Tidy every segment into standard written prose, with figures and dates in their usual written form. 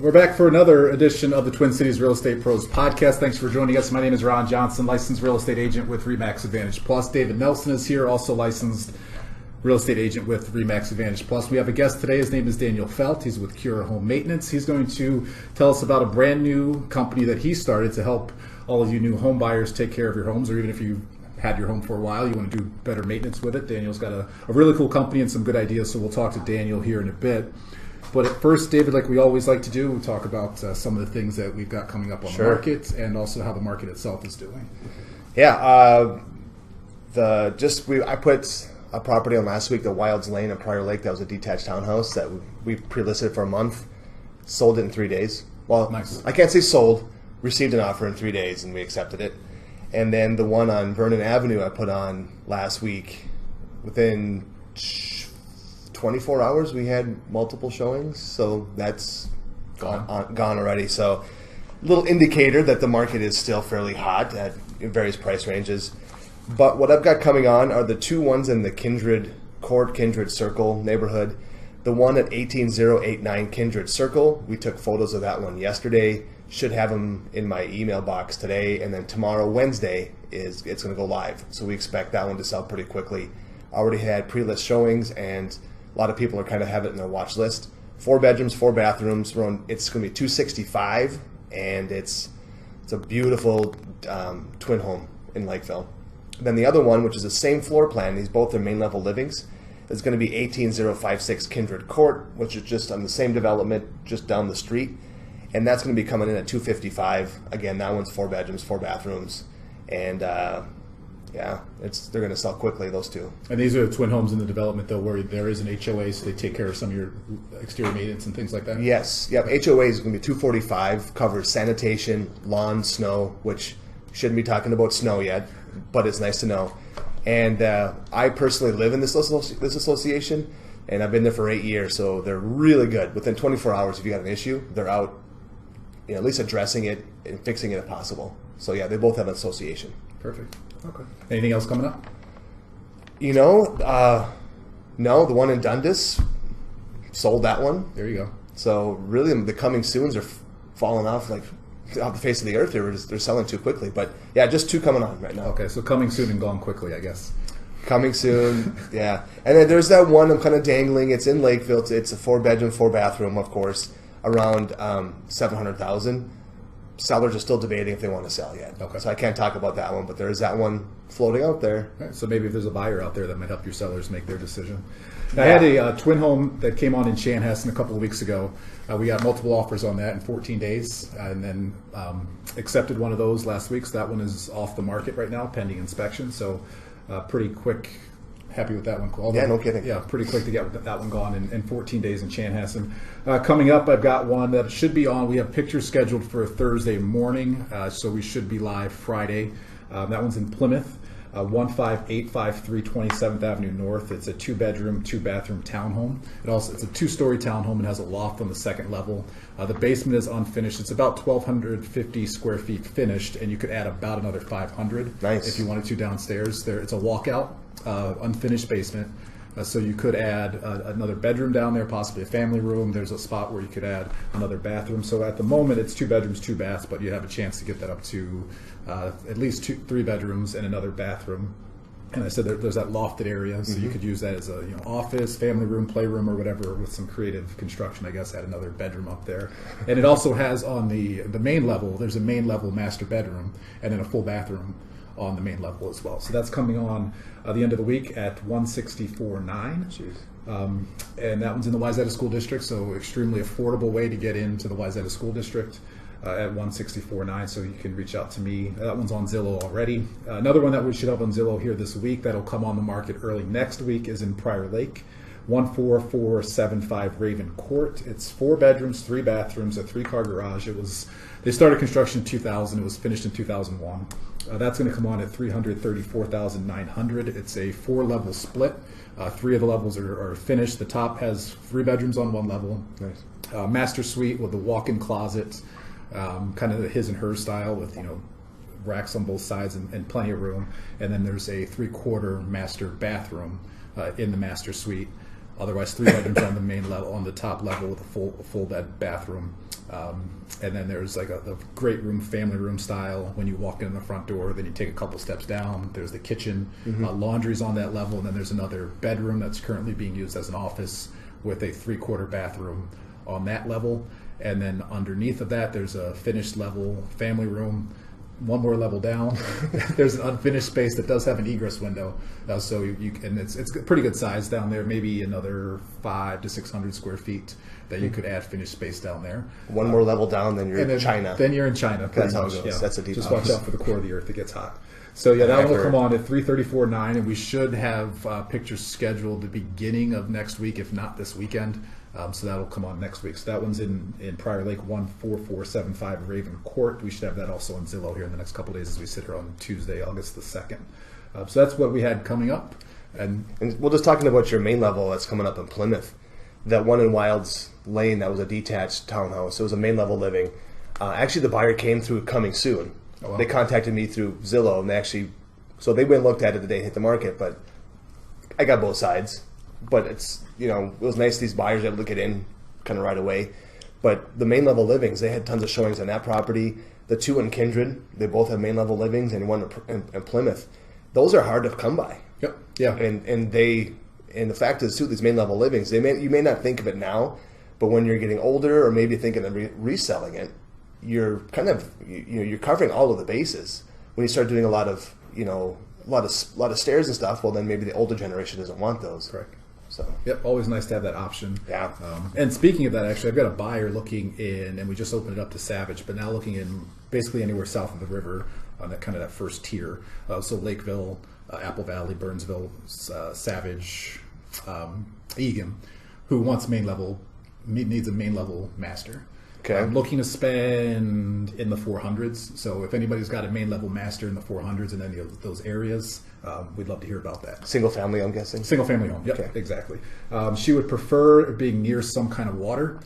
We're back for another edition of the Twin Cities Real Estate Pros podcast. Thanks for joining us. My name is Ron Johnson, licensed real estate agent with RE/MAX Advantage Plus. David Nelson is here, also licensed real estate agent with RE/MAX Advantage Plus. We have a guest today. His name is Daniel Felt. He's with Kura Home Maintenance. He's going to tell us about a brand new company that he started to help all of you new home buyers take care of your homes, or even if you had your home for a while, you want to do better maintenance with it. Daniel's got a really cool company and some good ideas, so we'll talk to Daniel here in a bit. But at first, David, like we always like to do, we'll talk about some of the things that we've got coming up on the market and also how the market itself is doing. Yeah, I put a property on last week, the Wilds Lane in Prior Lake. That was a detached townhouse that we pre-listed for a month. Sold it in 3 days. Well, nice. I can't say sold. Received an offer in 3 days, and we accepted it. And then the one on Vernon Avenue I put on last week. Within 24 hours, we had multiple showings, so that's gone already. So, little indicator that the market is still fairly hot at various price ranges. But what I've got coming on are the two ones in the Kindred Circle neighborhood. The one at 18089 Kindred Circle, we took photos of that one yesterday. Should have them in my email box today, and then tomorrow, Wednesday, it's going to go live. So we expect that one to sell pretty quickly. Already had pre-list showings, and a lot of people are kind of have it in their watch list. 4 bedrooms, 4 bathrooms. It's going to be $265, and it's a beautiful twin home in Lakeville. Then the other one, which is the same floor plan, these both are main level livings, is going to be 18056 Kindred Court, which is just on the same development, just down the street, and that's going to be coming in at $255. Again, that one's 4 bedrooms, 4 bathrooms, and they're going to sell quickly, those two. And these are twin homes in the development, though, where there is an HOA, so they take care of some of your exterior maintenance and things like that? Yes. Yep. HOA is going to be $245, covers sanitation, lawn, snow, which shouldn't be talking about snow yet, but it's nice to know. And I personally live in this association, and I've been there for 8 years, so they're really good. Within 24 hours, if you got an issue, they're out, at least addressing it and fixing it if possible. So, yeah, they both have an association. Perfect. Okay. Anything else coming up? No, the one in Dundas, sold that one. There you go. So really, the coming soons are falling off the face of the earth here. They're selling too quickly. But yeah, just 2 coming on right now. Okay, so coming soon and gone quickly, I guess. Coming soon, yeah. And then there's that one I'm kind of dangling. It's in Lakeville. It's a 4 bedroom, 4 bathroom, of course, around $700,000. Sellers are still debating if they want to sell yet. Okay. So I can't talk about that one, but there is that one floating out there. Right, so maybe if there's a buyer out there that might help your sellers make their decision. I had a twin home that came on in Chanhassen a couple of weeks ago. We got multiple offers on that in 14 days, and then accepted one of those last week. So that one is off the market right now, pending inspection. So pretty quick. Happy with that one. Yeah, no kidding. Yeah, pretty quick to get that one gone in 14 days in Chanhassen. Coming up, I've got one that should be on. We have pictures scheduled for Thursday morning, so we should be live Friday. That one's in Plymouth, 15853 27th Avenue North. It's a 2-bedroom, 2-bathroom townhome. It's a 2-story townhome and has a loft on the second level. The basement is unfinished. It's about 1,250 square feet finished, and you could add about another 500 if you wanted to downstairs. It's a walkout. Unfinished basement, so you could add another bedroom down there, possibly a family room. There's a spot where you could add another bathroom. So at the moment it's 2 bedrooms, 2 baths, but you have a chance to get that up to at least 3 bedrooms and another bathroom. And I said there's that lofted area, so you could use that as a office, family room, playroom, or whatever, with some creative construction. I guess add another bedroom up there. And it also has on the main level, there's a main level master bedroom and then a full bathroom on the main level as well. So that's coming on the end of the week at 164.9. And that one's in the Wayzata School District, so extremely affordable way to get into the Wayzata School District at 164.9. So you can reach out to me. That one's on Zillow already. Another one that we should have on Zillow here this week that'll come on the market early next week is in Prior Lake, 14475 Raven Court. It's 4 bedrooms, 3 bathrooms, a 3-car garage. They started construction in 2000. It was finished in 2001. That's going to come on at $334,900. It's a 4-level split. 3 of the levels are finished. The top has 3 bedrooms on 1 level. Nice. Master suite with a walk-in closet, kind of the his and her style with racks on both sides and plenty of room. And then there's a 3/4 master bathroom in the master suite. Otherwise, 3 bedrooms on the main level, on the top level with a full bed bathroom. And then there's like a great room, family room style. When you walk in the front door, then you take a couple steps down. There's the kitchen, laundry's on that level, and then there's another bedroom that's currently being used as an office with a 3/4 bathroom on that level. And then underneath of that, there's a finished level family room. One more level down, there's an unfinished space that does have an egress window. So and it's a pretty good size down there, maybe another 500 to 600 square feet that you could add finished space down there. One more level down, then you're in China. Then you're in China. That's how it much, goes. yeah. That's a deep Just house. watch out for the core of the earth. It gets hot. So yeah, that one will come on at 334.9, and we should have pictures scheduled the beginning of next week, if not this weekend. So that'll come on next week. So that one's in Prior Lake, 14475 Raven Court. We should have that also on Zillow here in the next couple of days as we sit here on Tuesday, August the 2nd. So that's what we had coming up. And we're just talking about your main level that's coming up in Plymouth. That one in Wilds Lane, that was a detached townhouse. It was a main level living. Actually, the buyer came through Coming Soon. Oh, wow. They contacted me through Zillow, and so they went and looked at it the day it hit the market. But I got both sides. But it's, it was nice these buyers were able to get in kind of right away. But the main level livings, they had tons of showings on that property. The two in Kindred, they both have main level livings, and one in Plymouth. Those are hard to come by. Yep. Yeah. And the fact is too, these main level livings, you may not think of it now, but when you're getting older or maybe thinking of reselling it, you're kind of you're covering all of the bases. When you start doing a lot of stairs and stuff, well then maybe the older generation doesn't want those. Correct. So yep, always nice to have that option. Yeah. And speaking of that, actually, I've got a buyer looking in, and we just opened it up to Savage, but now looking in basically anywhere south of the river on that first tier. So Lakeville, Apple Valley, Burnsville, Savage, Egan, who wants needs a main level master. Okay. I'm looking to spend in the 400s. So if anybody's got a main level master in the 400s in any of those areas, we'd love to hear about that. Single family, I'm guessing? Single family home, yep, Okay. Exactly. She would prefer being near some kind of water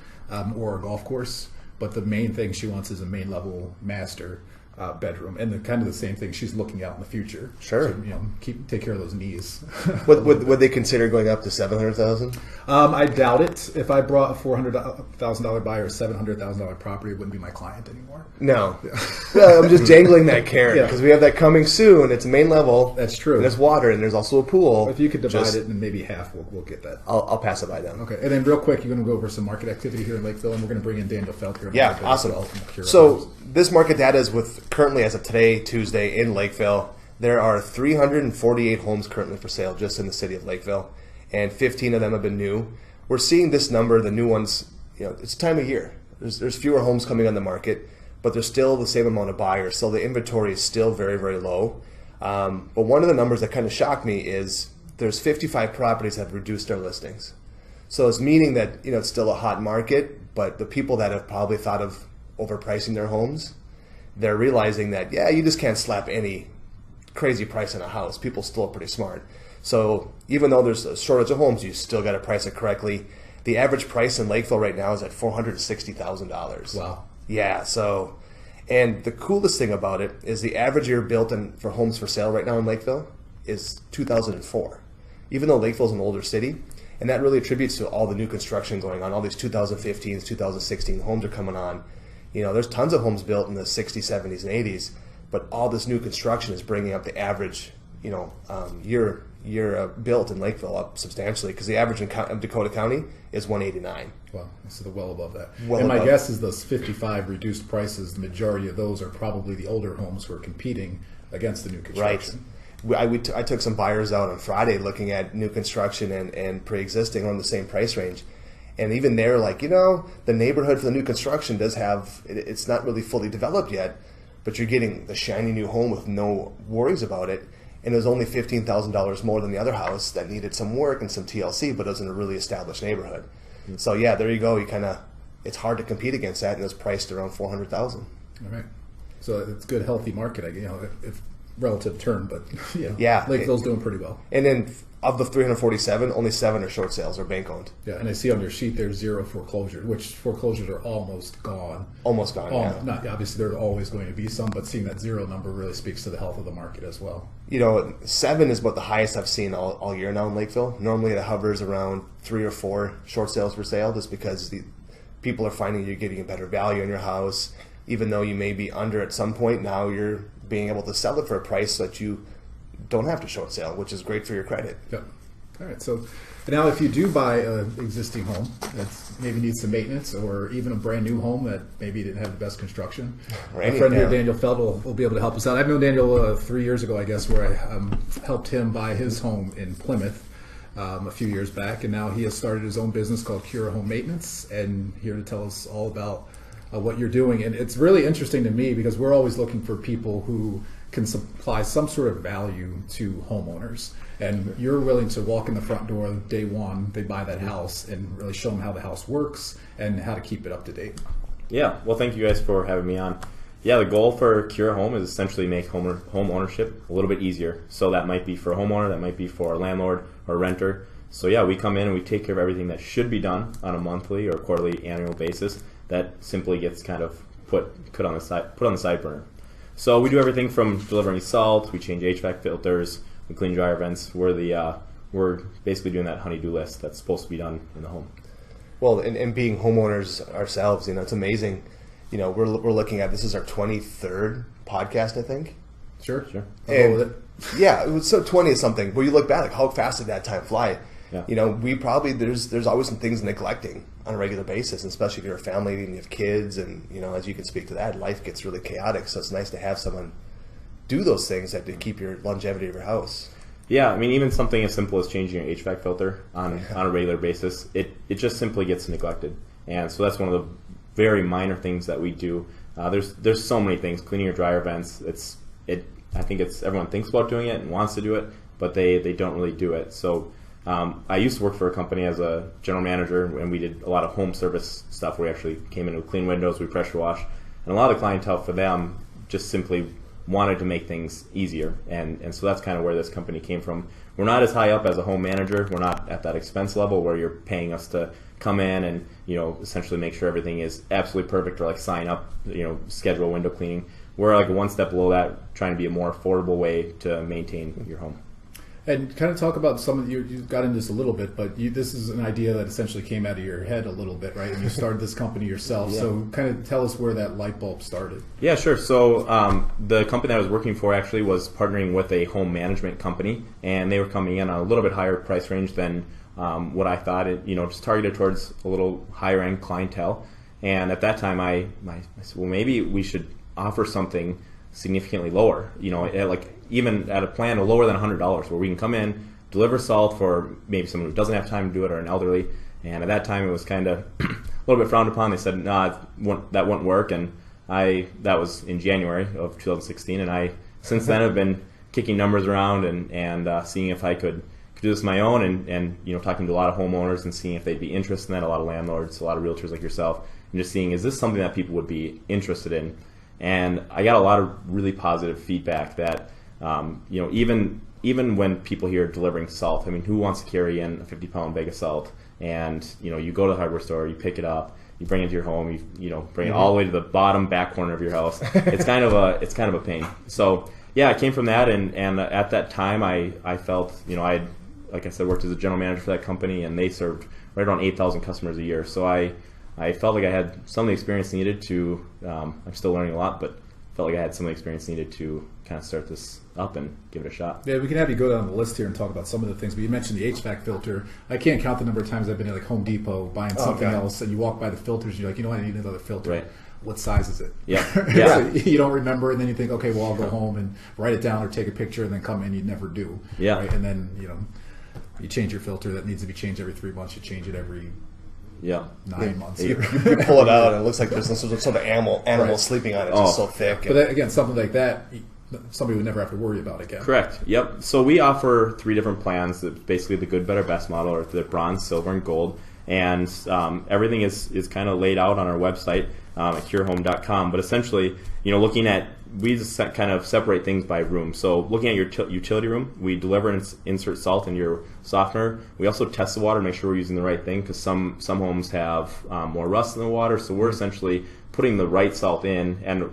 or a golf course, but the main thing she wants is a main level master bedroom, and kind of the same thing she's looking out in the future. Sure. So, take care of those knees. Would they consider going up to $700,000? I doubt it. If I brought a $400,000 buyer, a $700,000 property, it wouldn't be my client anymore. No. Well, I'm just jangling that carrot because we have that Coming Soon. It's main level. That's true. And there's water, and there's also a pool. If you could divide it in maybe half, we'll get that. I'll pass it by then. Okay, and then real quick, you're going to go over some market activity here in Lakeville, and we're going to bring in Daniel Felt here. Yeah, awesome. So this market data is currently, as of today, Tuesday, in Lakeville. There are 348 homes currently for sale just in the city of Lakeville, and 15 of them have been new. We're seeing this number, the new ones, it's time of year. There's fewer homes coming on the market, but there's still the same amount of buyers, so the inventory is still very, very low. But one of the numbers that kind of shocked me is there's 55 properties that have reduced their listings. So it's meaning that it's still a hot market, but the people that have probably thought of overpricing their homes, they're realizing that, you just can't slap any crazy price on a house. People still are pretty smart. So even though there's a shortage of homes, you still got to price it correctly. The average price in Lakeville right now is at $460,000. Wow. Yeah. So, and the coolest thing about it is the average year built for homes for sale right now in Lakeville is 2004. Even though Lakeville's an older city, and that really attributes to all the new construction going on. All these 2015s, 2016 homes are coming on. There's tons of homes built in the 60s, 70s, and 80s, but all this new construction is bringing up the average, year built in Lakeville up substantially, because the average in Dakota County is 189. Wow, so they're well above that. Well and my above. guess is those 55 reduced prices, the majority of those are probably the older homes who are competing against the new construction. Right. I took some buyers out on Friday looking at new construction and pre-existing on the same price range. And even they're like, the neighborhood for the new construction does have, it's not really fully developed yet, but you're getting the shiny new home with no worries about it. And it was only $15,000 more than the other house that needed some work and some TLC, but it was in a really established neighborhood. Mm-hmm. So there you go. It's hard to compete against that, and it's priced around $400,000. All right. So it's a good, healthy market, if relative term, but Lakeville's doing pretty well. And then of the 347, only 7 are short sales or bank owned. Yeah, and I see on your sheet there's 0 foreclosures, which foreclosures are almost gone. Almost gone, yeah. Not, obviously, there are always going to be some, but seeing that 0 number really speaks to the health of the market as well. 7 is about the highest I've seen all year now in Lakeville. Normally it hovers around 3 or 4 short sales for sale, just because people are finding you're getting a better value in your house. Even though you may be under at some point, now you're being able to sell it for a price so that you don't have to short sale, which is great for your credit. Yeah. All right. So now if you do buy an existing home that maybe needs some maintenance, or even a brand new home that maybe didn't have the best construction, Right. a friend here, Daniel Feld, will be able to help us out. I've known Daniel 3 years ago, I guess, where I helped him buy his home in Plymouth a few years back, and now he has started his own business called Kura Home Maintenance, and here to tell us all about what you're doing. And it's really interesting to me because we're always looking for people who can supply some sort of value to homeowners, and you're willing to walk in the front door day one they buy that house and really show them how the house works and how to keep it up to date. Yeah, well, thank you guys for having me on. Yeah, the goal for Kura Home is essentially make home ownership a little bit easier. So that might be for a homeowner, that might be for a landlord or a renter. So yeah, we come in and we take care of everything that should be done on a monthly or quarterly, annual basis that simply gets kind of put on the side burner. So we do everything from delivering salt, we change HVAC filters, we clean dryer vents. We're basically doing that honey-do list that's supposed to be done in the home. Well, and being homeowners ourselves, it's amazing. We're looking at, this is our 23rd podcast, I think. Sure. And I'll go with it. Yeah, it was so 20 is something. But you look back, like, how fast did that time fly? Yeah. We probably, there's always some things neglecting on a regular basis, and especially if you're a family and you have kids, and as you can speak to that, life gets really chaotic. So it's nice to have someone do those things that to keep your longevity of your house. Yeah, I mean, even something as simple as changing your HVAC filter on a regular basis, it just simply gets neglected. And so that's one of the very minor things that we do. There's so many things. Cleaning your dryer vents, I think everyone thinks about doing it and wants to do it, but they don't really do it. So I used to work for a company as a general manager, and we did a lot of home service stuff. We actually came in with clean windows, we pressure wash, and a lot of the clientele for them just simply wanted to make things easier, and so that's kind of where this company came from. We're not as high up as a home manager. We're not at that expense level where you're paying us to come in and essentially make sure everything is absolutely perfect, or like sign up, schedule window cleaning. We're like one step below that, trying to be a more affordable way to maintain your home. And kind of talk about some of you got into this a little bit, but this is an idea that essentially came out of your head a little bit, right? And you started this company yourself. Yeah. So kind of tell us where that light bulb started. Yeah, sure. So the company that I was working for actually was partnering with a home management company, and they were coming in on a little bit higher price range than what I thought. Just targeted towards a little higher end clientele. And at that time, I said, well, maybe we should offer something significantly lower. Even at a plan of lower than $100, where we can come in, deliver salt for maybe someone who doesn't have time to do it, or an elderly. And at that time, it was kind of a little bit frowned upon. They said, "No, that wouldn't work." And that was in January of 2016, and I since then have been kicking numbers around and seeing if I could do this on my own, and talking to a lot of homeowners and seeing if they'd be interested in that. A lot of landlords, a lot of realtors like yourself, and just seeing, is this something that people would be interested in? And I got a lot of really positive feedback that even when people hear delivering salt, I mean, who wants to carry in a 50-pound bag of salt? And you go to the hardware store, you pick it up, you bring it to your home, you bring it all the way to the bottom back corner of your house. It's kind of a pain. So yeah, I came from that, and at that time I felt I like I said, worked as a general manager for that company, and they served right around 8,000 customers a year. So I felt like I had some of the experience needed to. I'm still learning a lot, but felt like I had some of the experience needed to kind of start this up and give it a shot. Yeah, we can have you go down the list here and talk about some of the things. But you mentioned the HVAC filter. I can't count the number of times I've been at Home Depot buying something else, and you walk by the filters, and you're like, I need another filter. Right. What size is it? Yeah. So you don't remember, and then you think, okay, well, I'll go home and write it down or take a picture, and then come in. You never do. Yeah. Right? And then you change your filter that needs to be changed every 3 months. You change it every 9 months. You pull it out, and it looks like there's some sort of animal sleeping on it. It's just so thick. But again, something like that, somebody would never have to worry about again. Correct. Yep. So we offer 3 different plans. Basically, the good, better, best model, or the bronze, silver, and gold. And everything is kind of laid out on our website. at curahome.com. But essentially, looking at, we just kind of separate things by room. So looking at your utility room, we deliver and insert salt into your softener. We also test the water to make sure we're using the right thing, because some homes have more rust in the water. So we're essentially putting the right salt in, and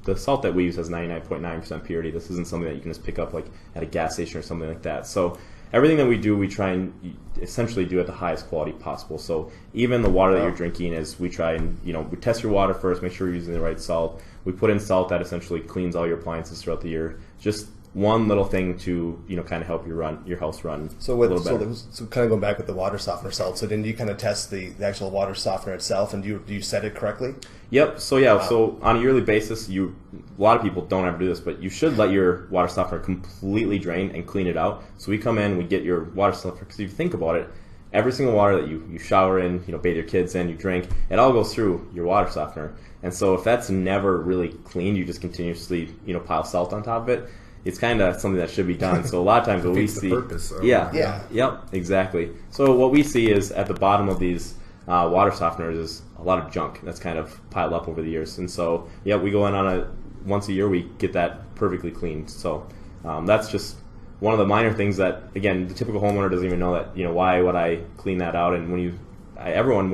the salt that we use has 99.9% purity. This isn't something that you can just pick up like at a gas station or something like that. So everything that we do, we try and essentially do at the highest quality possible. So even the water that you're drinking we try and, we test your water first, make sure you're using the right salt. We put in salt that essentially cleans all your appliances throughout the year. Just one little thing to, kind of help your house run a little better. So kind of going back with the water softener salt, so then you kind of test the actual water softener itself, and do you set it correctly? Yep. So so on a yearly basis, a lot of people don't ever do this, but you should let your water softener completely drain and clean it out. So we come in, we get your water softener, because if you think about it, every single water that you shower in, bathe your kids in, you drink, it all goes through your water softener. And so if that's never really cleaned, you just continuously, pile salt on top of it, it's kind of something that should be done. So a lot of times what we see, purpose, yep, exactly. So what we see is at the bottom of these water softeners is a lot of junk that's kind of piled up over the years. And so we go in on once a year, we get that perfectly cleaned. So that's just one of the minor things that, again, the typical homeowner doesn't even know that, why would I clean that out? And when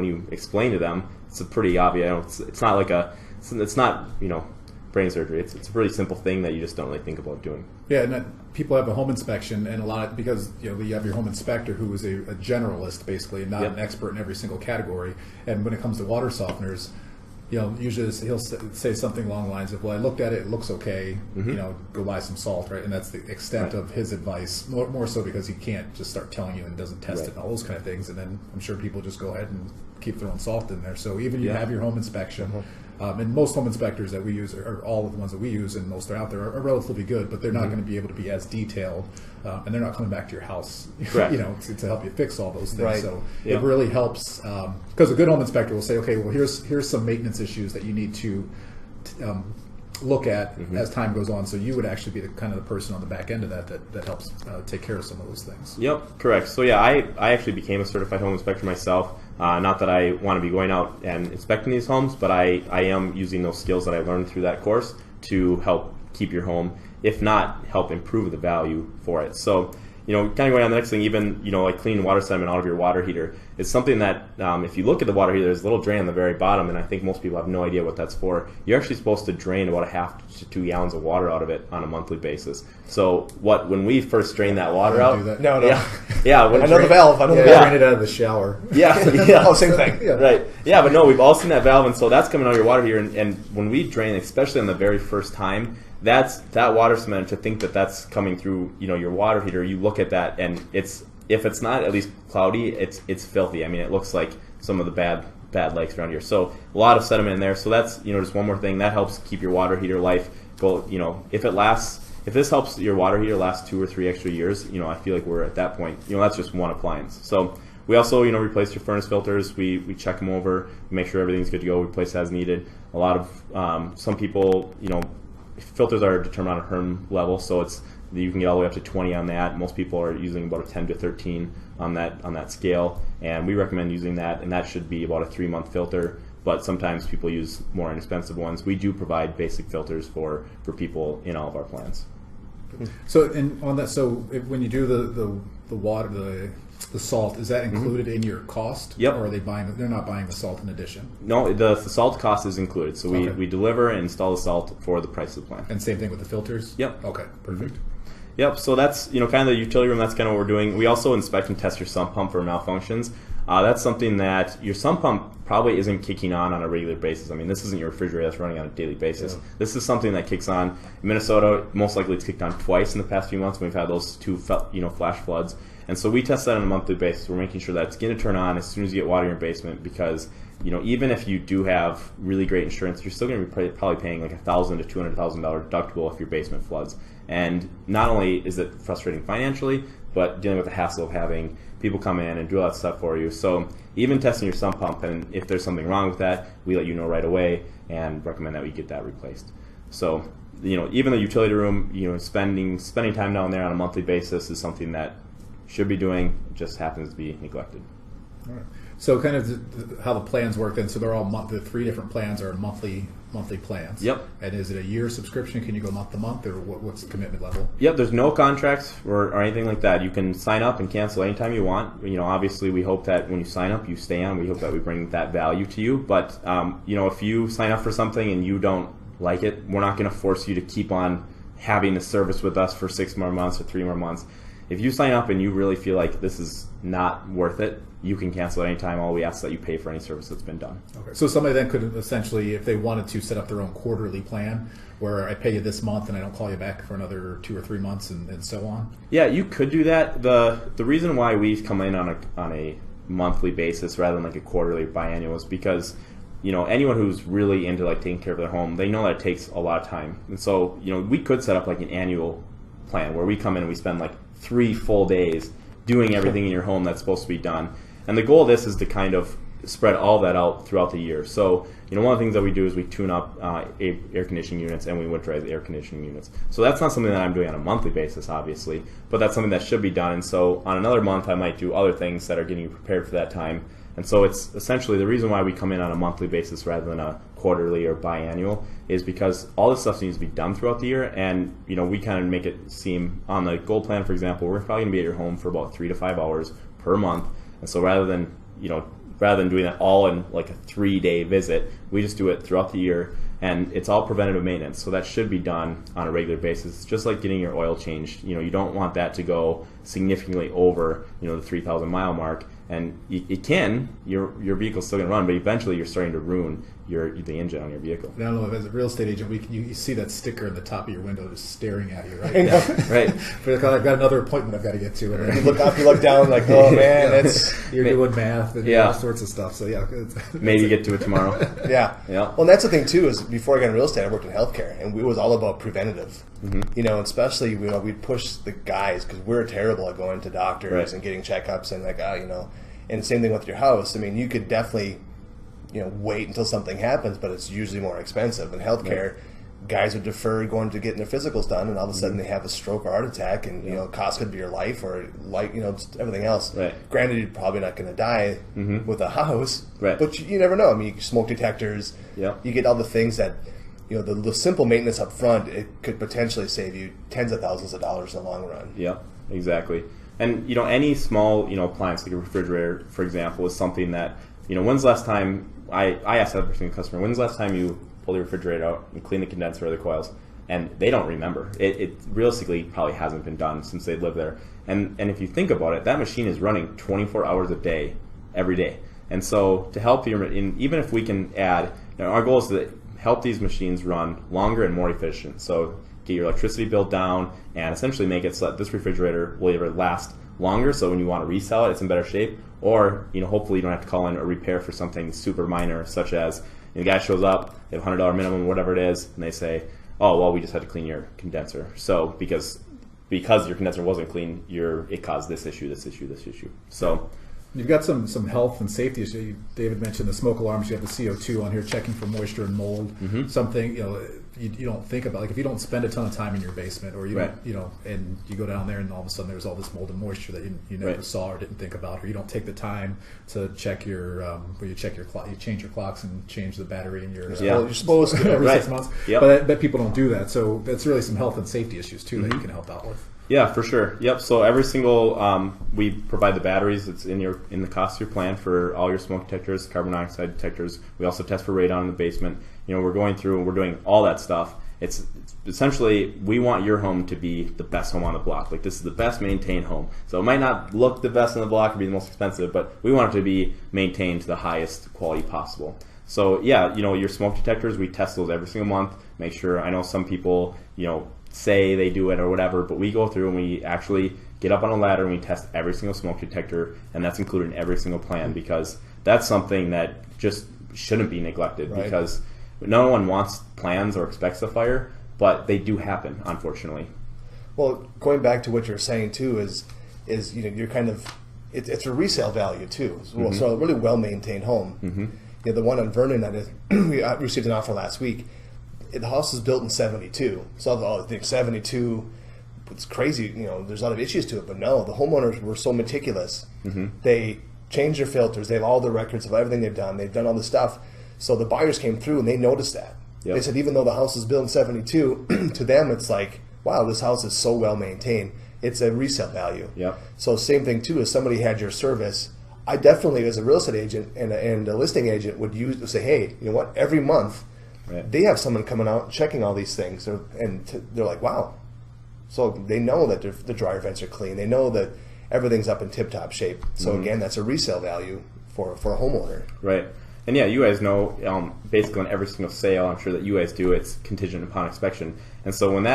you explain to them, it's pretty obvious. It's not like it's not brain surgery. It's a pretty simple thing that you just don't really think about doing. Yeah, and people have a home inspection, and because you have your home inspector who is a generalist basically, and not an expert in every single category. And when it comes to water softeners, usually he'll say something along the lines of, "Well, I looked at it; it looks okay. Go buy some salt, right?" And that's the extent of his advice. More so because he can't just start telling you and doesn't test it and all those kind of things. And then I'm sure people just go ahead and keep throwing salt in there. So even you have your home inspection. And most home inspectors that we use, or all of the ones that we use, and most are out there, are relatively good, but they're not going to be able to be as detailed, and they're not coming back to your house, to help you fix all those things. Right. So it really helps, because a good home inspector will say, okay, well, here's some maintenance issues that you need to look at as time goes on. So you would actually be the kind of the person on the back end of that helps take care of some of those things. Yep, correct. So I actually became a certified home inspector myself. Not that I want to be going out and inspecting these homes, but I am using those skills that I learned through that course to help keep your home, if not help improve the value for it. So, kind of going on the next thing, even, like clean water sediment out of your water heater is something that, if you look at the water heater, there's a little drain on the very bottom, and I think most people have no idea what that's for. You're actually supposed to drain about 1/2 to 2 gallons of water out of it on a monthly basis. So when we first drain that water out, No. yeah, I know the valve. I know the Drain valve. it out of the shower. Yeah. Oh, same thing. Right. Yeah, but no, we've all seen that valve, and so that's coming out of your water heater. And when we drain, especially on the very first time, that water cement, to think that that's coming through, your water heater, you look at that, and if it's not at least cloudy, it's filthy. I mean, it looks like some of the bad lakes around here. So a lot of sediment in there. So that's, just one more thing that helps keep your water heater life go. If this helps your water heater last 2 or 3 extra years, I feel like we're at that point. That's just one appliance. So we also, replace your furnace filters. We check them over, make sure everything's good to go. We replace as needed. A lot of some people, filters are determined on a Herm level, so you can get all the way up to 20 on that. Most people are using about a 10 to 13 on that scale, and we recommend using that, and that should be about a 3-month filter. But sometimes people use more inexpensive ones. We do provide basic filters for people in all of our plans. So on that, when you do the water, the salt, is that included in your cost? Yep. Or are they're not buying the salt in addition? No, the salt cost is included. So we deliver and install the salt for the price of the plan. And same thing with the filters? Yep. Okay, perfect. Yep, so that's kind of the utility room. That's kind of what we're doing. We also inspect and test your sump pump for malfunctions. That's something that your sump pump probably isn't kicking on a regular basis. I mean, this isn't your refrigerator that's running on a daily basis. Yeah. This is something that kicks on. In Minnesota, most likely it's kicked on twice in the past few months. We've had those 2 flash floods. And so we test that on a monthly basis. We're making sure that it's going to turn on as soon as you get water in your basement, because even if you do have really great insurance, you're still going to be probably paying like $1,000 to $200,000 deductible if your basement floods. And not only is it frustrating financially, but dealing with the hassle of having people come in and do all that stuff for you. So even testing your sump pump, and if there's something wrong with that, we let you know right away and recommend that we get that replaced. So even the utility room, spending time down there on a monthly basis is something that should be doing. It just happens to be neglected. All right. So kind of how the plans work then, so they're all the 3 different plans are monthly plans. Yep. And is it a year subscription? Can you go month to month, or what's the commitment level? Yep, there's no contracts or anything like that. You can sign up and cancel anytime you want. Obviously we hope that when you sign up, you stay on. We hope that we bring that value to you. But, if you sign up for something and you don't like it, we're not going to force you to keep on having the service with us for 6 more months or 3 more months. If you sign up and you really feel like this is not worth it, you can cancel at any time. All we ask is that you pay for any service that's been done. Okay. So somebody then could essentially, if they wanted to, set up their own quarterly plan where I pay you this month and I don't call you back for another 2 or 3 months and so on? Yeah, you could do that. The reason why we come in on a monthly basis rather than like a quarterly biannual is because anyone who's really into like taking care of their home, they know that it takes a lot of time. And so, we could set up like an annual plan where we come in and we spend like 3 full days doing everything in your home that's supposed to be done. And the goal of this is to kind of spread all that out throughout the year. So, one of the things that we do is we tune up air conditioning units and we winterize air conditioning units. So that's not something that I'm doing on a monthly basis, obviously, but that's something that should be done. And so on another month, I might do other things that are getting you prepared for that time. And so it's essentially the reason why we come in on a monthly basis rather than a quarterly or biannual is because all this stuff needs to be done throughout the year. And, we kind of make it seem on the gold plan, for example, we're probably going to be at your home for about 3 to 5 hours per month. And so rather than doing that all in like a 3-day visit, we just do it throughout the year, and it's all preventative maintenance. So that should be done on a regular basis. It's just like getting your oil changed. You don't want that to go significantly over, the 3,000 mile mark. And it can, your vehicle's still going to run, but eventually you're starting to ruin the engine on your vehicle. I don't know, as a real estate agent, you see that sticker at the top of your window just staring at you, right? Right. I've got another appointment I've got to get to. And you look up, you look down, like, oh man, you're doing math and all sorts of stuff. So yeah, maybe get to it tomorrow. Yeah. Well, and that's the thing too. Is before I got in real estate, I worked in healthcare, and it was all about preventative. Mm-hmm. Especially we'd push the guys because we're terrible at going to doctors and getting checkups and and same thing with your house. I mean, you could definitely wait until something happens, but it's usually more expensive. In healthcare, guys would defer going to getting their physicals done, and all of a sudden they have a stroke or heart attack, and cost could be your life or just everything else. Right. Granted, you're probably not going to die with a house, right. But you never know. I mean, smoke detectors. Yeah. You get all the things that the simple maintenance up front. It could potentially save you tens of thousands of dollars in the long run. Yeah, exactly. And any small appliance like a refrigerator, for example, is something that when's the last time I asked every single customer, when's the last time you pull the refrigerator out and clean the condenser or the coils? And they don't remember. It realistically probably hasn't been done since they lived there. And if you think about it, that machine is running 24 hours a day, every day. And so to help you, even if we can add, our goal is to help these machines run longer and more efficient. So get your electricity bill down and essentially make it so that this refrigerator will either last longer, so when you want to resell it, it's in better shape, or hopefully you don't have to call in a repair for something super minor, such as the guy shows up, they have $100 minimum, whatever it is, and they say, oh, well, we just had to clean your condenser. So because your condenser wasn't clean, it caused this issue. So you've got some health and safety issues. David mentioned the smoke alarms. You have the CO2 on here, checking for moisture and mold. Mm-hmm. Something you don't think about. Like if you don't spend a ton of time in your basement, or and you go down there and all of a sudden there's all this mold and moisture that you never saw or didn't think about, or you don't take the time to check your where you check your clock, you change your clocks and change the battery in your well, you're supposed to every 6 months. Yep. But I bet people don't do that. So that's really some health and safety issues too that you can help out with. Yeah, for sure. Yep. So every single we provide the batteries. It's in the cost of your plan for all your smoke detectors, carbon monoxide detectors. We also test for radon in the basement. We're going through and we're doing all that stuff. It's essentially, we want your home to be the best home on the block. Like, this is the best maintained home. So it might not look the best on the block or be the most expensive, but we want it to be maintained to the highest quality possible. So yeah, your smoke detectors, we test those every single month. Make sure, I know some people, say they do it or whatever, but we go through and we actually get up on a ladder and we test every single smoke detector, and that's included in every single plan, because that's something that just shouldn't be neglected, right? Because no one wants plans or expects a fire, but they do happen, unfortunately. Well, going back to what you're saying too is you're kind of it's a resale value too. So, so a really well maintained home. Mm-hmm. The one on Vernon we received an offer last week. The house was built in 72. So I think 72. It's crazy. There's a lot of issues to it, but no, the homeowners were so meticulous. Mm-hmm. They changed their filters. They have all the records of everything they've done. They've done all this stuff. So the buyers came through and they noticed that. Yep. They said even though the house was built in 72, to them it's like, wow, this house is so well maintained. It's a resale value. Yep. So same thing too, if somebody had your service, I definitely, as a real estate agent and a listing agent, would say, hey, you know what? Every month, they have someone coming out and checking all these things, they're like, wow. So they know that the dryer vents are clean. They know that everything's up in tip-top shape. So again, that's a resale value for a homeowner. Right. And yeah, you guys know, basically on every single sale, I'm sure that you guys do, it's contingent upon inspection. And so when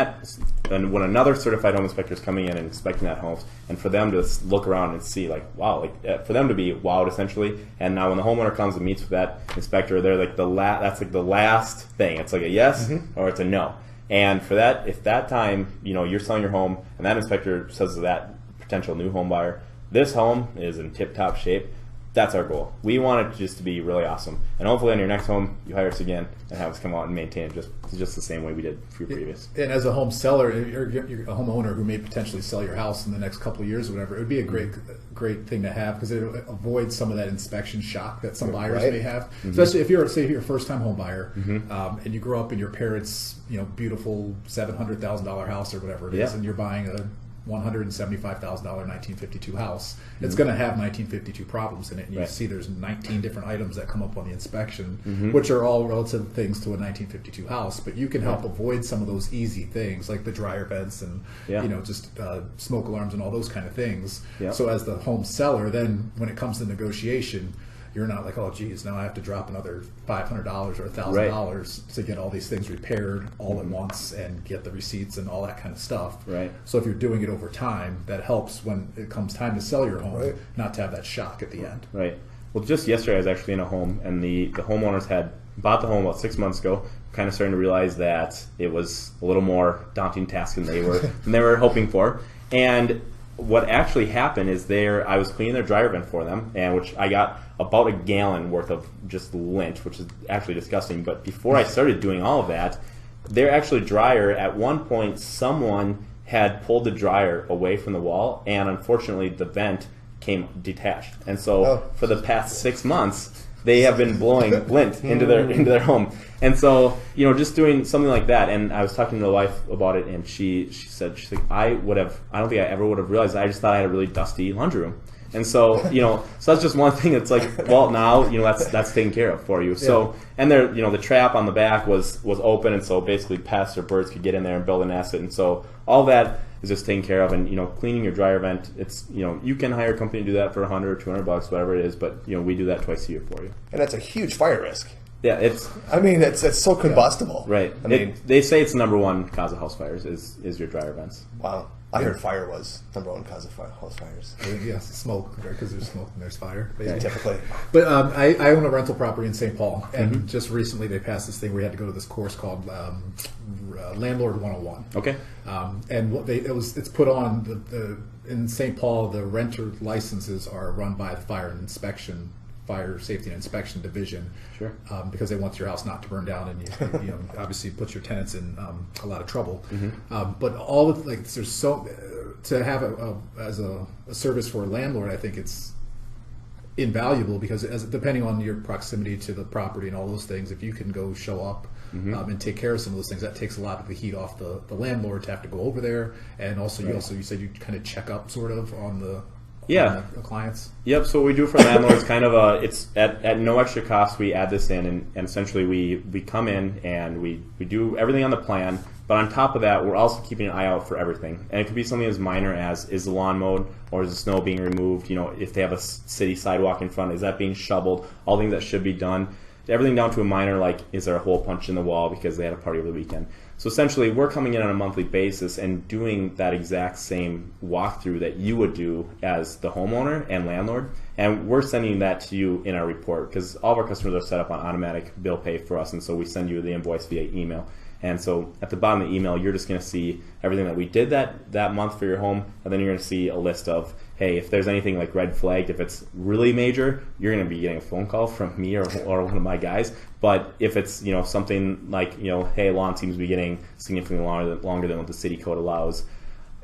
another certified home inspector is coming in and inspecting that home, and for them to look around and see, like, wow, for them to be wowed essentially. And now when the homeowner comes and meets with that inspector, they're like that's like the last thing. It's like a yes or it's a no. And for that, if that time, you're selling your home and that inspector says to that potential new home buyer, this home is in tip-top shape, that's our goal. We want it just to be really awesome. And hopefully on your next home, you hire us again and have us come out and maintain it just the same way we did for your previous. And as a home seller, you're a homeowner who may potentially sell your house in the next couple of years or whatever, it would be a great thing to have because it avoids some of that inspection shock that some buyers may have. Especially if you're a first-time home buyer and you grow up in your parents' beautiful $700,000 house or whatever it is, and you're buying a $175,000 1952 house. It's going to have 1952 problems in it, and you see there's 19 different items that come up on the inspection, which are all relative things to a 1952 house. But you can help avoid some of those easy things like the dryer vents and just smoke alarms and all those kind of things. So as the home seller, then when it comes to negotiation, you're not like, oh, geez, now I have to drop another $500 or $1,000 to get all these things repaired all at once and get the receipts and all that kind of stuff. Right. So if you're doing it over time, that helps when it comes time to sell your home, not to have that shock at the end. Right. Well, just yesterday I was actually in a home, and the homeowners had bought the home about 6 months ago, kind of starting to realize that it was a little more daunting task than they were hoping for. And what actually happened is I was cleaning their dryer vent for them, and which I got about a gallon worth of just lint, which is actually disgusting. But before I started doing all of that, their actually dryer, at one point someone had pulled the dryer away from the wall, and unfortunately the vent came detached. And so for the past 6 months, they have been blowing lint into their home. And so, just doing something like that. And I was talking to the wife about it, and she said, I don't think I ever would have realized that. I just thought I had a really dusty laundry room. And so, so that's just one thing. It's like, well, now, that's taken care of for you. So, and there, the trap on the back was open, and so basically pests or birds could get in there and build a nest. And so all that is just taken care of. And, cleaning your dryer vent, it's, you can hire a company to do that for $100 or $200, whatever it is. But, we do that twice a year for you. And that's a huge fire risk. Yeah, it's so combustible. Right. They say it's the number one cause of house fires is your dryer vents. Wow. I heard fire was number one cause of house fires. Yeah, smoke, because there's smoke and there's fire. But typically. But I own a rental property in St. Paul, and just recently they passed this thing where we had to go to this course called Landlord 101. Okay. And what it's put on in St. Paul, the renter licenses are run by the Fire Safety and Inspection Division, sure, because they want your house not to burn down, and you obviously put your tenants in a lot of trouble. But all of there's so to have as a service for a landlord, I think it's invaluable because depending on your proximity to the property and all those things, if you can go show up and take care of some of those things, that takes a lot of the heat off the landlord to have to go over there, and also you said you kind of check up sort of on the clients. Yep. So what we do for landlords, kind of it's at no extra cost. We add this in, and essentially we come in and we do everything on the plan. But on top of that, we're also keeping an eye out for everything, and it could be something as minor as is the lawn mowed or is the snow being removed. If they have a city sidewalk in front, is that being shoveled? All things that should be done. Everything down to a minor, like is there a hole punched in the wall because they had a party over the weekend. So essentially, we're coming in on a monthly basis and doing that exact same walkthrough that you would do as the homeowner and landlord, and we're sending that to you in our report because all of our customers are set up on automatic bill pay for us, and so we send you the invoice via email. And so at the bottom of the email, you're just going to see everything that we did that month for your home, and then you're going to see a list of, hey, if there's anything like red flagged, if it's really major, you're going to be getting a phone call from me or one of my guys. But if it's something like hey, lawn seems to be getting significantly longer than what the city code allows.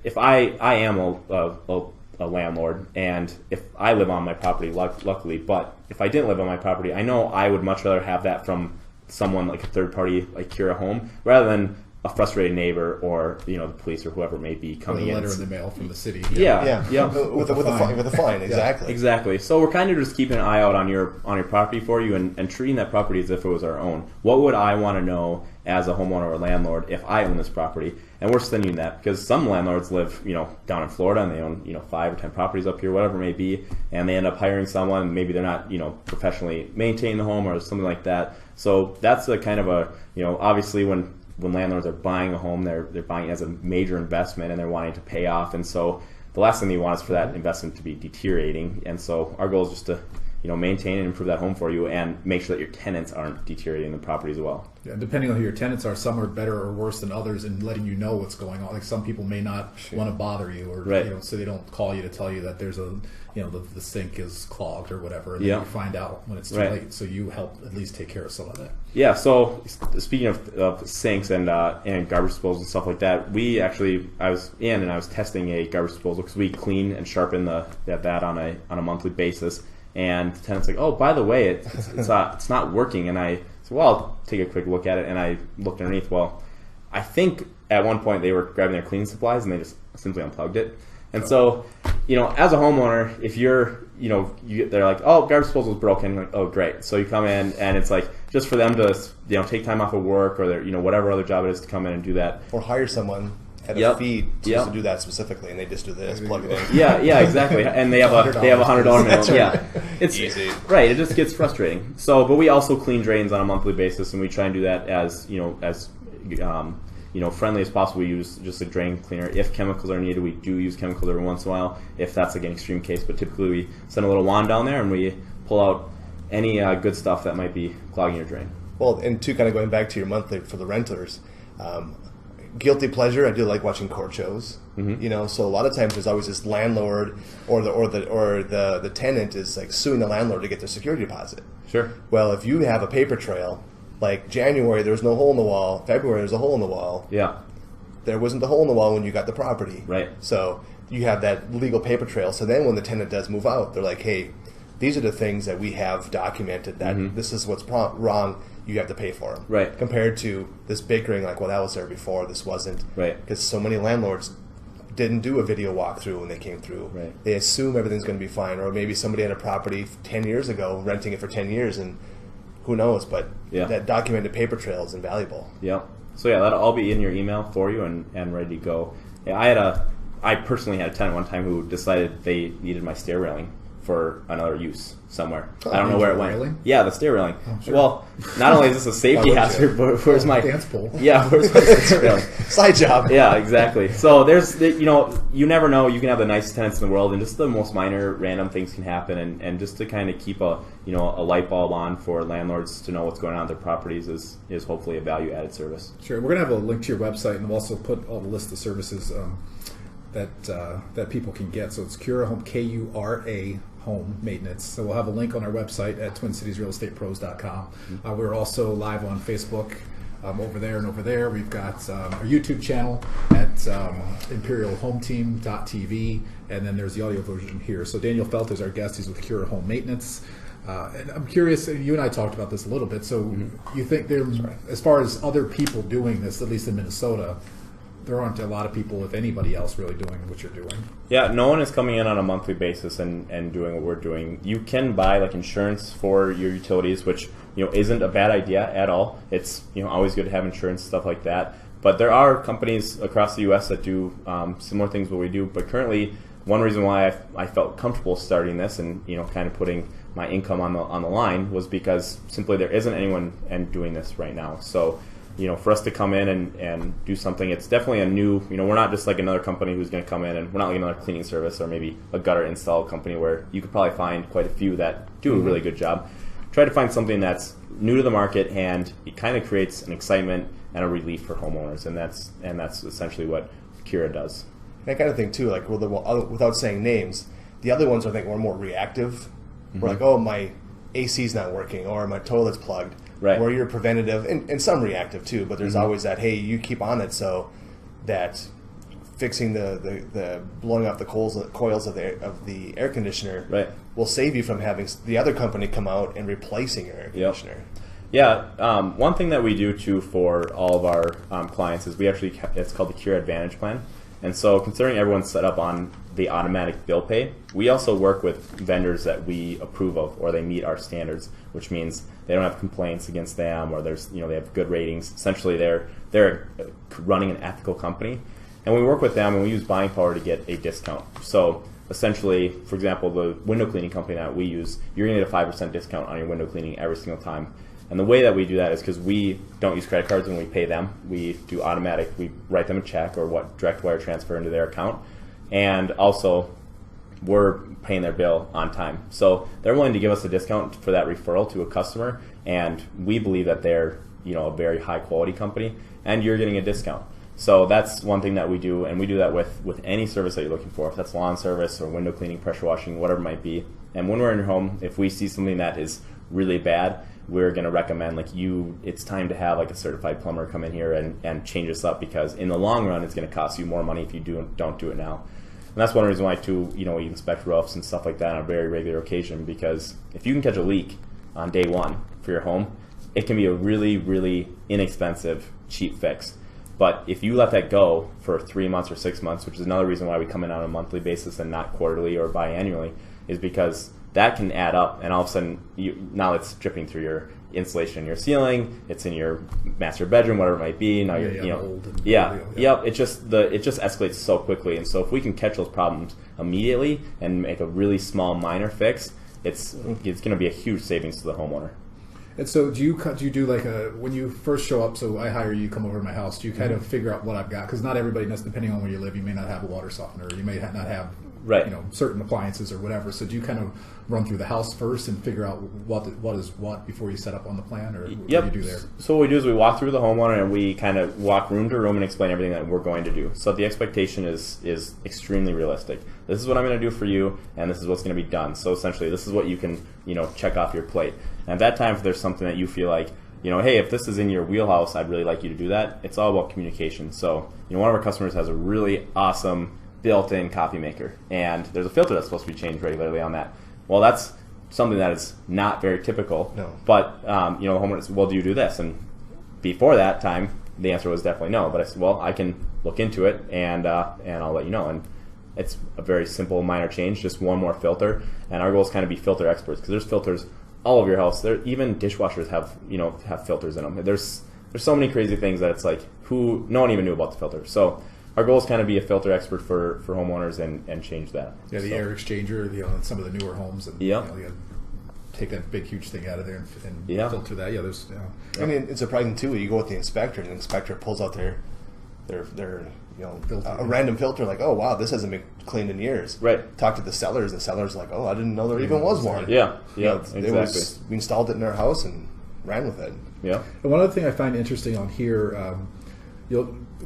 If I am a a landlord, and if I live on my property, luckily, but if I didn't live on my property, I know I would much rather have that from someone like a third party like Kura Home rather than a frustrated neighbor or the police or whoever it may be coming in. A letter in the mail from the city. Yeah. With a fine, exactly. Exactly. So we're kind of just keeping an eye out on your property for you and treating that property as if it was our own. What would I want to know as a homeowner or landlord if I own this property? And we're sending that because some landlords live, down in Florida and they own, 5 or 10 properties up here, whatever it may be, and they end up hiring someone. Maybe they're not, professionally maintaining the home or something like that. So that's a kind of a, obviously when landlords are buying a home, they're buying it as a major investment and they're wanting to pay off. And so the last thing you want is for that investment to be deteriorating. And so our goal is just to maintain and improve that home for you and make sure that your tenants aren't deteriorating the property as well. Yeah, depending on who your tenants are, some are better or worse than others in letting you know what's going on. Like some people may not want to bother you, or so they don't call you to tell you that there's the sink is clogged or whatever, and then you find out when it's too late. So you help at least take care of some of that. Yeah. So speaking of sinks and garbage disposals and stuff like that, I was testing a garbage disposal because we clean and sharpen that on a monthly basis. And the tenant's like, oh, by the way, it's not working. And I said, well, I'll take a quick look at it. And I looked underneath. Well, I think at one point they were grabbing their cleaning supplies and they just simply unplugged it. And so, as a homeowner, if they're like, oh, garbage disposal is broken. Like, oh, great. So you come in and it's like just for them to, take time off of work or their, whatever other job it is to come in and do that. Or hire someone at a fee to do that specifically, and they just do this, plug it in. Yeah, exactly. And they have a $100 minimum. That's right. Yeah, it's easy. Right. It just gets frustrating. So, but we also clean drains on a monthly basis, and we try and do that as friendly as possible. We use just a drain cleaner. If chemicals are needed, we do use chemicals every once in a while. If that's like an extreme case, but typically we send a little wand down there and we pull out any good stuff that might be clogging your drain. Well, and two, kind of going back to your monthly for the renters. Guilty pleasure, I do like watching court shows. Mm-hmm. So a lot of times there's always this landlord or the tenant is like suing the landlord to get their security deposit. Sure. Well, if you have a paper trail, like January there's no hole in the wall, February there's a hole in the wall. Yeah. There wasn't the hole in the wall when you got the property. Right. So you have that legal paper trail. So then when the tenant does move out, they're like, hey, these are the things that we have documented that this is what's wrong. You have to pay for them. Right. Compared to this bickering, like, well, that was there before, this wasn't. Right. Because so many landlords didn't do a video walkthrough when they came through. Right. They assume everything's going to be fine. Or maybe somebody had a property 10 years ago, renting it for 10 years, and who knows. But that documented paper trail is invaluable. Yeah. So, that'll all be in your email for you and ready to go. Yeah, I personally had a tenant one time who decided they needed my stair railing for another use somewhere. I don't know where it went. Railing? Yeah, the stair railing. Oh, sure. Well, not only is this a safety hazard, but where's my dance pole? Yeah, where's my stair railing? Side job. Yeah, exactly. So there's, you never know. You can have the nicest tenants in the world, and just the most minor, random things can happen. And just to kind of keep a light bulb on for landlords to know what's going on with their properties is hopefully a value-added service. Sure. We're gonna have a link to your website, and we'll also put all the list of services that people can get. So it's Kura Home, Kura Home Maintenance. So we'll have a link on our website at TwinCitiesRealEstatePros.com. We're also live on Facebook over there and over there. We've got our YouTube channel at ImperialHomeTeam.tv, and then there's the audio version here. So Daniel Felt is our guest. He's with Kura Home Maintenance. And I'm curious, you and I talked about this a little bit. So you think there, as far as other people doing this, at least in Minnesota, there aren't a lot of people, if anybody else, really doing what you're doing. Yeah, no one is coming in on a monthly basis and doing what we're doing. You can buy like insurance for your utilities, which isn't a bad idea at all. It's always good to have insurance, stuff like that. But there are companies across the U.S. that do similar things what we do. But currently, one reason why I felt comfortable starting this and kind of putting my income on the line was because simply there isn't anyone doing this right now. So for us to come in and do something, it's definitely a new, we're not just like another company who's going to come in, and we're not like another cleaning service or maybe a gutter install company where you could probably find quite a few that do a really good job. Try to find something that's new to the market, and it kind of creates an excitement and a relief for homeowners, and that's essentially what Kura does. That kind of thing too, like without saying names, the other ones I think were more reactive. We're like, oh, my AC's not working, or my toilet's plugged. Right. Or you're preventative, and some reactive too, but there's always that, hey, you keep on it so that fixing the blowing off the coils of the air conditioner Right. will save you from having the other company come out and replacing your air conditioner. Yeah, one thing that we do too for all of our clients is it's called the Kura Advantage Plan. And so considering everyone's set up on the automatic bill pay, we also work with vendors that we approve of or they meet our standards, which means they don't have complaints against them or they have good ratings. Essentially they're running an ethical company. And we work with them and we use buying power to get a discount. So essentially, for example, the window cleaning company that we use, you're going to get a 5% discount on your window cleaning every single time. And the way that we do that is because we don't use credit cards when we pay them. We do automatic. We write them a check or direct wire transfer into their account. And also, we're paying their bill on time. So they're willing to give us a discount for that referral to a customer. And we believe that they're a very high quality company. And you're getting a discount. So that's one thing that we do. And we do that with any service that you're looking for. If that's lawn service or window cleaning, pressure washing, whatever it might be. And when we're in your home, if we see something that is really bad, we're going to recommend it's time to have a certified plumber come in here and change this up, because in the long run it's going to cost you more money if you don't do it now. And that's one reason why too, we inspect roofs and stuff like that on a very regular occasion, because if you can catch a leak on day one for your home, it can be a really, really inexpensive, cheap fix. But if you let that go for 3 months or 6 months, which is another reason why we come in on a monthly basis and not quarterly or biannually, is because that can add up, and all of a sudden, now it's dripping through your insulation in your ceiling. It's in your master bedroom, whatever it might be. Now it just escalates so quickly. And so if we can catch those problems immediately and make a really small minor fix, it's going to be a huge savings to the homeowner. And so do you do when you first show up, so I hire you, come over to my house, do you kind of figure out what I've got? Because not everybody knows, depending on where you live, you may not have a water softener, or you may not have certain appliances or whatever. So do you kind of run through the house first and figure out what is what before you set up on the plan, or what do you do there? So what we do is we walk through the homeowner and we kind of walk room to room and explain everything that we're going to do. So the expectation is extremely realistic. This is what I'm going to do for you, and this is what's going to be done. So essentially, this is what you can check off your plate. And at that time, if there's something that you feel like, hey, if this is in your wheelhouse, I'd really like you to do that. It's all about communication. So one of our customers has a really awesome built-in coffee maker, and there's a filter that's supposed to be changed regularly on that. Well, that's something that is not very typical. No. But the homeowner says, well, do you do this? And before that time, the answer was definitely no. But I said, well, I can look into it, and I'll let you know. And it's a very simple, minor change, just one more filter. And our goal is kind of be filter experts, because there's filters all over your house. Even dishwashers have filters in them. There's so many crazy things that it's no one even knew about the filter. So our goal is kind of be a filter expert for homeowners and change that. Yeah, the air exchanger, some of the newer homes, and you take that big huge thing out of there and filter that. Yeah, there's. I mean, it's surprising too. You go with the inspector, and the inspector pulls out their filter. A random filter, like, oh wow, this hasn't been cleaned in years. Right. Talk to the sellers. The seller's like, oh, I didn't know there even was one. Yeah, exactly. We installed it in our house and ran with it. Yeah. And one other thing I find interesting on here,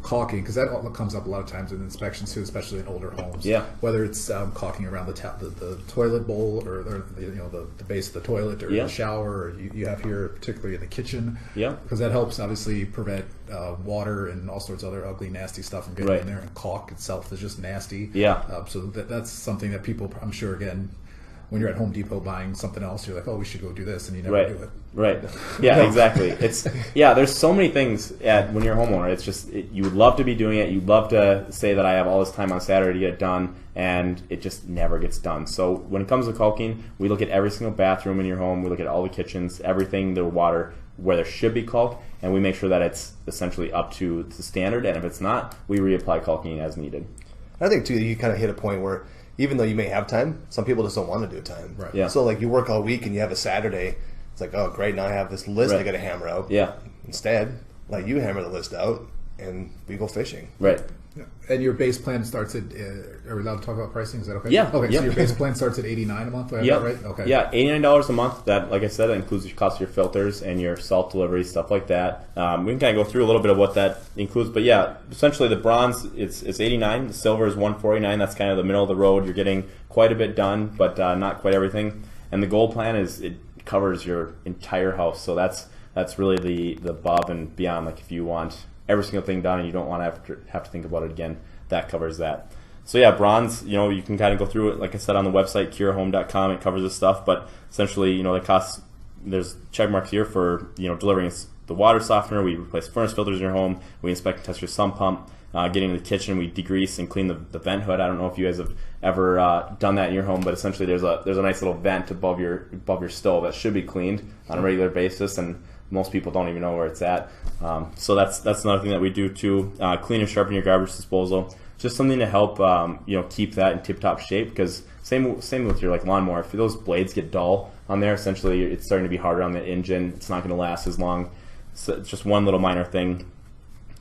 caulking, because that comes up a lot of times in inspections too, especially in older homes. Yeah. Whether it's caulking around the toilet bowl or the base of the toilet or the shower, or you have here particularly in the kitchen. Yeah. Because that helps obviously prevent water and all sorts of other ugly, nasty stuff from getting in there. And caulk itself is just nasty. Yeah. So that's something that people, I'm sure, again, when you're at Home Depot buying something else, you're like, oh, we should go do this, and you never do it. Right. Yeah, exactly. There's so many things when you're a homeowner. It's just, you would love to be doing it. You'd love to say that I have all this time on Saturday to get it done, and it just never gets done. So when it comes to caulking, we look at every single bathroom in your home. We look at all the kitchens, everything, the water, where there should be caulk, and we make sure that it's essentially up to the standard. And if it's not, we reapply caulking as needed. I think, too, you kind of hit a point where even though you may have time, some people just don't want to do time. Right. Yeah. So you work all week and you have a Saturday. It's like, oh, great, now I have this list I got to hammer out. Yeah. Instead, you hammer the list out and we go fishing. Right. Yeah. And your base plan starts at, are we allowed to talk about pricing? Is that okay? Yeah. Okay, Yep. So your base plan starts at $89 a month, right? Okay. Yeah, $89 a month. That, like I said, that includes the cost of your filters and your salt delivery, stuff like that. We can kind of go through a little bit of what that includes. But yeah, essentially the bronze, it's $89. The silver is $149. That's kind of the middle of the road. You're getting quite a bit done, but not quite everything. And the gold plan it covers your entire house. So that's really the above and beyond. Like if you want every single thing done and you don't want to have to think about it again, that covers that. So yeah, bronze, you can kind of go through it, like I said, on the website, kurahome.com. It covers this stuff, but essentially, the costs, there's check marks here for, delivering the water softener. We replace furnace filters in your home. We inspect and test your sump pump. Getting into the kitchen, we degrease and clean the vent hood. I don't know if you guys have ever done that in your home, but essentially there's a nice little vent above your stove that should be cleaned on a regular basis, and most people don't even know where it's at. So that's another thing that we do too. Clean and sharpen your garbage disposal. Just something to help keep that in tip-top shape, because same with your lawnmower. If those blades get dull on there, essentially it's starting to be harder on the engine. It's not going to last as long. So it's just one little minor thing.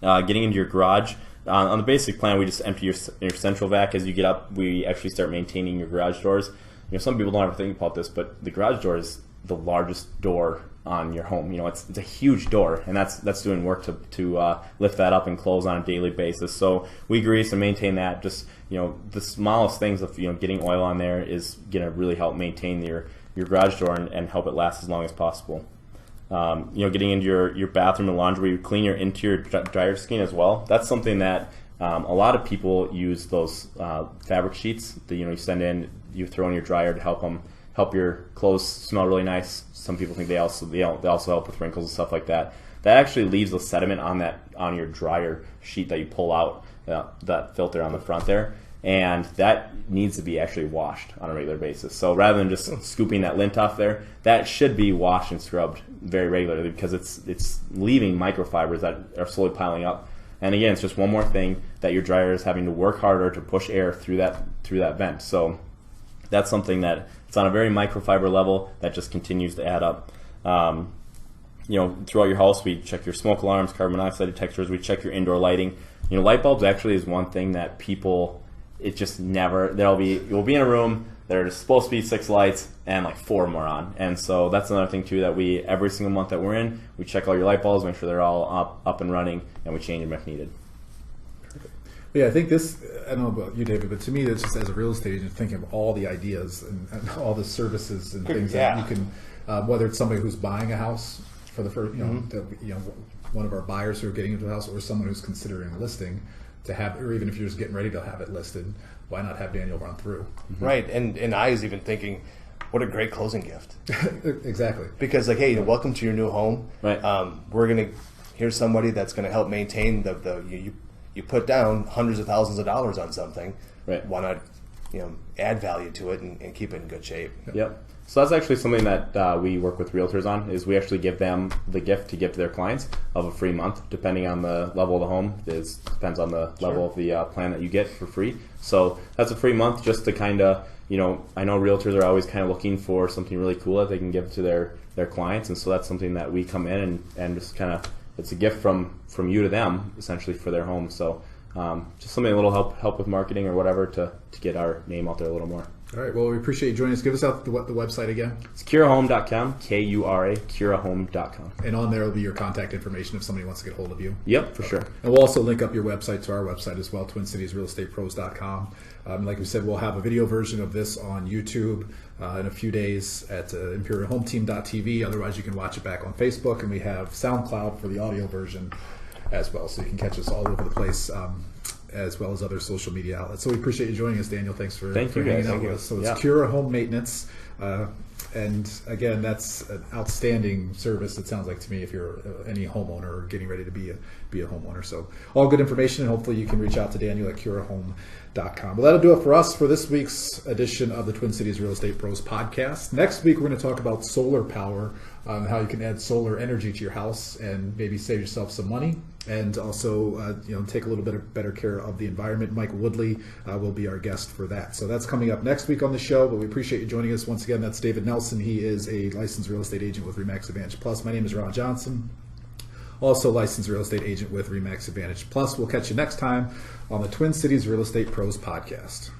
Getting into your garage. On the basic plan, we just empty your central vac. As you get up, we actually start maintaining your garage doors. Some people don't ever think about this, but the garage door is the largest door on your home. It's a huge door, and that's doing work to lift that up and close on a daily basis. So we grease and maintain that. Just the smallest things of getting oil on there is going to really help maintain your garage door and help it last as long as possible. Getting into your bathroom and laundry, you clean your interior dryer screen as well. That's something that a lot of people use those fabric sheets that you send in, you throw in your dryer to help your clothes smell really nice. Some people think they also help with wrinkles and stuff like that. That actually leaves the sediment on your dryer sheet that you pull out, that filter on the front there. And that needs to be actually washed on a regular basis. So rather than just scooping that lint off there, that should be washed and scrubbed very regularly, because it's leaving microfibers that are slowly piling up. And again, it's just one more thing that your dryer is having to work harder to push air through that vent. So that's something that it's on a very microfiber level that just continues to add up. Throughout your house, we check your smoke alarms, carbon monoxide detectors, we check your indoor lighting. Light bulbs actually is one thing that people, it just never, you'll be in a room, there's supposed to be 6 lights and 4 more on. And so that's another thing too, that every single month that we're in, we check all your light bulbs, make sure they're all up and running, and we change them if needed. Yeah, I think this, I don't know about you, David, but to me, it's just as a real estate agent, thinking of all the ideas and all the services and things that you can, whether it's somebody who's buying a house for the first, one of our buyers who are getting into a house, or someone who's considering a listing, to have, or even if you're just getting ready to have it listed, why not have Daniel run through? Right, and I was even thinking, what a great closing gift. Exactly. Because hey, welcome to your new home. Right. Here's somebody that's gonna help maintain you put down hundreds of thousands of dollars on something. Right. Why not, add value to it and keep it in good shape. Yep. So that's actually something that we work with realtors on, is we actually give them the gift to give to their clients of a free month, depending on the level of the home. It depends on the level of the plan that you get for free. So that's a free month just to kind of, I know realtors are always kind of looking for something really cool that they can give to their clients. And so that's something that we come in and just kind of, it's a gift from you to them, essentially, for their home. So just something, a little help with marketing or whatever to get our name out there a little more. All right. Well, we appreciate you joining us. Give us out the website again. It's kurahome.com, Kura, kurahome.com. And on there will be your contact information if somebody wants to get hold of you. Yep, for sure. And we'll also link up your website to our website as well, TwinCitiesRealEstatePros.com. Like we said, we'll have a video version of this on YouTube in a few days at ImperialHomeTeam.tv. Otherwise, you can watch it back on Facebook. And we have SoundCloud for the audio version as well. So you can catch us all over the place, as well as other social media outlets. So we appreciate you joining us, Daniel. Thanks for hanging out with us. So it's Kura Home Maintenance. And again, that's an outstanding service, it sounds like to me, if you're any homeowner or getting ready to be a homeowner. So all good information, and hopefully you can reach out to Daniel at kurahome.com. Well, that'll do it for us for this week's edition of the Twin Cities Real Estate Pros podcast. Next week, we're going to talk about solar power, how you can add solar energy to your house and maybe save yourself some money, and also take a little bit better care of the environment. Mike Woodley will be our guest for that. So that's coming up next week on the show, but we appreciate you joining us. Once again, that's David Nelson. He is a licensed real estate agent with RE/MAX Advantage Plus. My name is Ron Johnson, also licensed real estate agent with RE/MAX Advantage Plus. We'll catch you next time on the Twin Cities Real Estate Pros podcast.